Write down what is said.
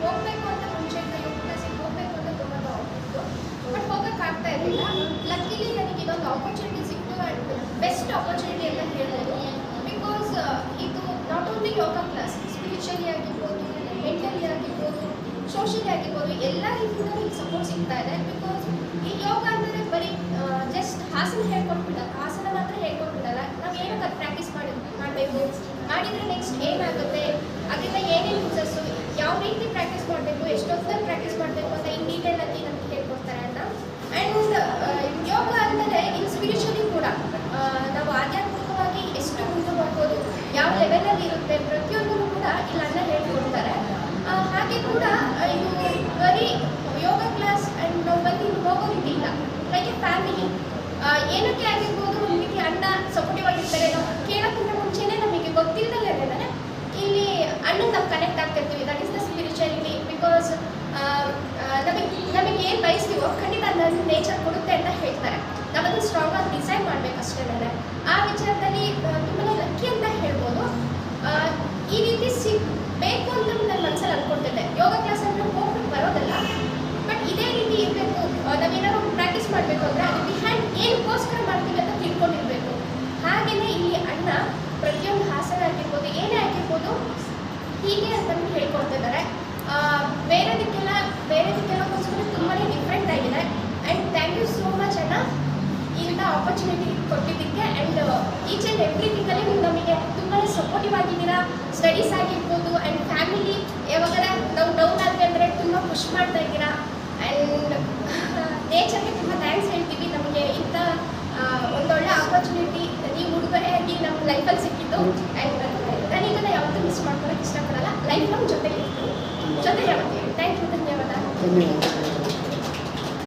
ಹೋಗಬೇಕು ಅಂತ ಮುಂಚೆಯಿಂದ ಯೋಗ ಕ್ಲಾಸಿಗೆ ಹೋಗಬೇಕು ಅಂತ ತುಂಬ ಹೋಗ್ತಿತ್ತು. ಬಟ್ ಹೋಗೋಕ್ಕಾಗ್ತಾ ಇರಲಿಲ್ಲ. ಲಕ್ಕಿಲಿ ನನಗೆ ಇದೊಂದು ಆಪರ್ಚುನಿಟಿ ಸಿಕ್ತು ಆ್ಯಂಡ್ ಬೆಸ್ಟ್ ಆಪರ್ಚುನಿಟಿ ಅಂತ ಹೇಳ್ಬೋದು. ಬಿಕಾಸ್ ಇದು not only yoga class, spiritually ಆಗಿರ್ಬೋದು, ಮೆಂಟಲಿ ಆಗಿರ್ಬೋದು, ಸೋಷಿಯಲಿ ಆಗಿರ್ಬೋದು, ಎಲ್ಲ ರೀತಿಯಿಂದಲೂ ಈಗ ಸಪೋರ್ಟ್ ಸಿಗ್ತಾ ಇದೆ. ಬಿಕಾಸ್ ಈ ಯೋಗ ಅಂದರೆ ಬರೀ ಜಸ್ಟ್ ಆಸನ ಹೇಳ್ಕೊಟ್ಬಿಡಲ್ಲ, ಆಸನ ಮಾತ್ರ ಹೇಳ್ಕೊಟ್ಬಿಡಲ್ಲ. ನಾವು ಏನಕ್ಕೆ ಅದು ಪ್ರಾಕ್ಟೀಸ್ ಮಾಡಬೇಕು, ಮಾಡಿದರೆ ನೆಕ್ಸ್ಟ್ ಏನಾಗುತ್ತೆ, ಅದರಿಂದ ಏನೇನು ಯೂಸಸ್ಸು, ಯಾವ ರೀತಿ ಪ್ರಾಕ್ಟೀಸ್ ಮಾಡಬೇಕು, ಎಷ್ಟೊತ್ತಲ್ಲಿ ಪ್ರಾಕ್ಟೀಸ್ ಮಾಡಬೇಕು ಅಂತ ಇನ್ ಡೀಟೇಲ್ ಆಗಿ ನಮಗೆ ಹೇಳ್ಕೊಡ್ತಾರೆ ಅಂತ. ಆ್ಯಂಡ್ ಯೋಗ ಅಂದರೆ ಇನ್ ಸ್ಪಿರಿಚುವಲಿ ಕೂಡ ನಾವು ಆಧ್ಯಾತ್ಮಿಕವಾಗಿ ಎಷ್ಟು ಮುಂದೆ ಹೋಗ್ಬೋದು, ಯಾವ ಲೆವೆಲಲ್ಲಿ ಇರುತ್ತೆ, ಪ್ರತಿಯೊಂದನ್ನು ಕೂಡ ಇಲ್ಲಿ ಅನ್ನ ಹೇಳ್ಕೊಡ್ತಾರೆ. ಹಾಗೆ ಕೂಡ ಇದು ಬರೀ ಯೋಗ ಕ್ಲಾಸ್ ಆ್ಯಂಡ್ ನಾವು ಬಂದು ಇಲ್ಲಿ ಹೋಗೋ ರೀತಿ ಇಲ್ಲ, ಲೈಕ್ ಎ ಫ್ಯಾಮಿಲಿ. ಏನಕ್ಕೆ ಆಗಿರ್ಬೋದು, ಒಂದು ರೀತಿ ಅಣ್ಣ ಸಪೋರ್ಟಿವ್ ಆಗಿರ್ತಾರೆ. ನಾವು ಕೇಳೋಕ್ಕಿಂತ ಮುಂಚೆನೇ ನಮಗೆ ಗೊತ್ತಿಲ್ಲದಲ್ಲೇ ಇಲ್ಲಿ ಅಣ್ಣನ ನಾವು ಕನೆಕ್ಟ್ ಆಗ್ತಿರ್ತೀವಿ. That is the spirituality. Because ನಮಗೆ ಏನು ಬಯಸ್ತೀವೋ ಖಂಡಿತ ನನ್ನ ನೇಚರ್ ಕೊಡುತ್ತೆ ಅಂತ ಹೇಳ್ತಾರೆ. ನಾವು ಅದನ್ನು ಸ್ಟ್ರಾಂಗ್ ಆಗಿ ಡಿಸೈಡ್ ಮಾಡಬೇಕಷ್ಟೇ. ಆ ವಿಚಾರದಲ್ಲಿ ತುಂಬಾ ಲಕ್ಕಿ ಅಂತ ಹೇಳ್ಬೋದು. ಈ ರೀತಿ ಬೇಕು ಅಂತ ನನ್ನ ಮನಸ್ಸಲ್ಲಿ ಅಂದ್ಕೊಳ್ತಿದ್ದೆ. ಯೋಗ ಕ್ಲಾಸ್ ಅಂದರೆ ಹೋಗ್ಬಿಟ್ಟು ಬರೋದಲ್ಲ, ಬಟ್ ಇದೇ ರೀತಿ ಇರಬೇಕು. ನಾವೇನಾದ್ರು ಪ್ರಾಕ್ಟೀಸ್ ಮಾಡಬೇಕು ಅಂದರೆ ಅದು ಬಿಹೈಂಡ್ ಏನಕ್ಕೋಸ್ಕರ ಮಾಡ್ತೀವಿ ಅಂತ ತಿಳ್ಕೊಂಡಿರ್ಬೇಕು. ಹಾಗೆಯೇ ಇಲ್ಲಿ ಅಣ್ಣ ಪ್ರತಿಯೊಂದು ಆಸನ ಆಗಿರ್ಬೋದು, ಏನೇ ಆಗಿರ್ಬೋದು, ಹೀಗೆ ಅಂತಂದು ಹೇಳ್ಕೊಡ್ತಿದ್ದಾರೆ. ಬೇರೆದಕ್ಕೆಲ್ಲಕ್ಕೋಸ್ಕರ ತುಂಬಾ ಡಿಫ್ರೆಂಟ್ ಆಗಿದೆ. And thank you so much ಅಣ್ಣ, ಇಂಥ ಆಪರ್ಚುನಿಟಿ ಕೊಟ್ಟಿದ್ದಕ್ಕೆ. ಆ್ಯಂಡ್ ಈಚ್ ಆ್ಯಂಡ್ ಎವ್ರಿಥಿಂಗಲ್ಲಿ ನೀವು ನಮಗೆ ತುಂಬಾ ಸಪೋರ್ಟಿವ್ ಆಗಿದ್ದೀರಾ. ಸ್ಟಡೀಸ್ ಆಗಿರ್ಬೋದು ಆ್ಯಂಡ್ ಫ್ಯಾಮಿಲಿ ಯಾವಾಗಾರ ನಾವು ಡೌನ್ ಆದ್ವಿ ಅಂದರೆ ತುಂಬ ಖುಷಿ ಮಾಡ್ತಾ ಇದ್ದೀರಾ. ಆ್ಯಂಡ್ ನೇಚರ್ಗೆ ತುಂಬ ಥ್ಯಾಂಕ್ಸ್ ಹೇಳ್ತೀವಿ. ನಮಗೆ ಇಂಥ ಒಂದೊಳ್ಳೆ ಆಪರ್ಚುನಿಟಿ ನೀವು ಉಡುಗೊರೆಯಾಗಿ ನಮ್ಮ ಲೈಫಲ್ಲಿ ಸಿಕ್ಕಿದ್ದು. ಆ್ಯಂಡ್ ನಾನು ಇದನ್ನು ಯಾವತ್ತೂ ಮಿಸ್ ಮಾಡ್ಕೊಳಕ್ಕೆ ಇಷ್ಟಪಡಲ್ಲ. ಲೈಫ್ ನಮ್ಮ ಜೊತೆಗೆ ಯಾವತ್ತೂ. ಥ್ಯಾಂಕ್ ಯು, ಧನ್ಯವಾದ.